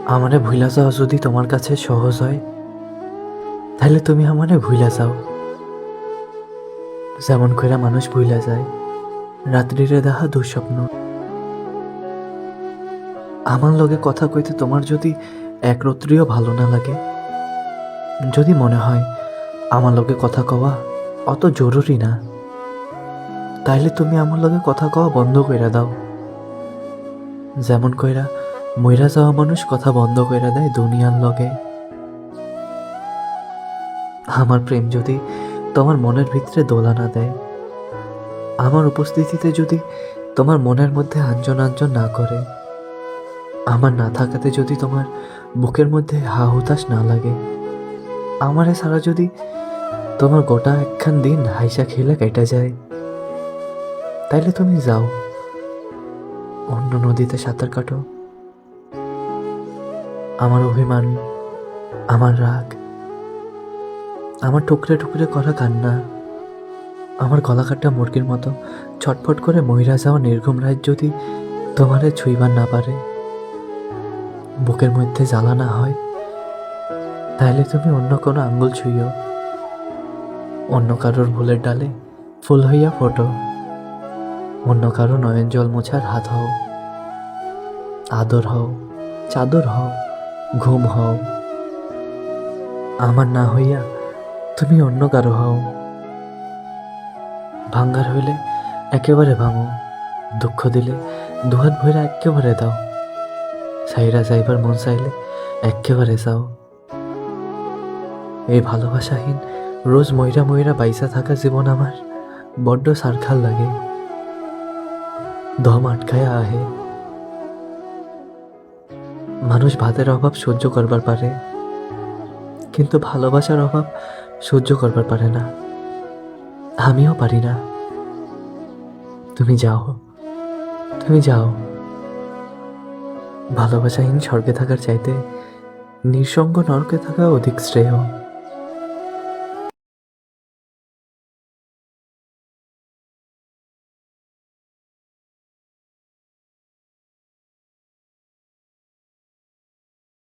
আমারে ভুলা যাওয়া যদি তোমার কাছে সহজ হয়, তাহলে তুমি আমারে ভুলা যাও। যেমন কইরা মানুষ ভুলা যায় রাত্রিরে দেখা দুঃস্বপ্ন। আমার লগে কথা কইতে তোমার যদি একরত্রিও ভালো না লাগে, যদি মনে হয় আমার লগে কথা কওয়া অত জরুরি না, তাইলে তুমি আমার লগে কথা কওয়া বন্ধ কইরা দাও। যেমন কইরা মইরা যাওয়া মানুষ কথা বন্ধ কইরা দেয় দুনিয়ার লগে। আমার প্রেম যদি তোমার মনের ভিতরে দোলা না দেয়, আমার উপস্থিতিতে যদি তোমার মনের মধ্যে আঞ্জন আঞ্জন না করে, আমার না থাকাতে যদি তোমার বুকের মধ্যে হা হুতাশ না লাগে, আমারে ছাড়া যদি তোমার গোটা একখান দিন হাইসা খেলে কেটে যায়, তাইলে তুমি যাও, অন্য নদীতে সাঁতার কাটো। আমার অভিমান, আমার রাগ, আমার টুকরে টুকরে করা কান্না, আমার গলা কাটা মুরগির মতো ছটফট করে মহিরা যাওয়া নির্ঘুম রাত যদি তোমারে ছুঁইবার না পারে, বুকের মধ্যে জ্বালা না হয়, তাহলে তুমি অন্য কোনো আঙ্গুল ছুঁইও, অন্য কারোর ফুলের ডালে ফুল হইয়া ফোটো, অন্য কারো নয়ন জল মোছার হাত হও, আদর হও, চাদর হও, ঘুম হও। আমার না হইয়া তুমি অন্য কারো হও। ভাঙ্গার হইলে একেবারে ভাঙো, দুঃখ দিলে দুহাত ভইরা একেবারে দাও, সাইরা যাইবার মন চাইলে একেবারে যাও। এই ভালোবাসাহীন রোজ ময়রা ময়রা বাইসা থাকা জীবন আমার বড্ড সারখাল লাগে, দম আটকায়া আহে। মানুষ ভাতের অভাব সহ্য করবার পারে, কিন্তু ভালোবাসার অভাব সহ্য করবার পারে না। আমিও পারি না। তুমি যাও, তুমি যাও। ভালোবাসাহীন স্বর্গে থাকার চাইতে নিঃসঙ্গ নরকে থাকা অধিক শ্রেয়।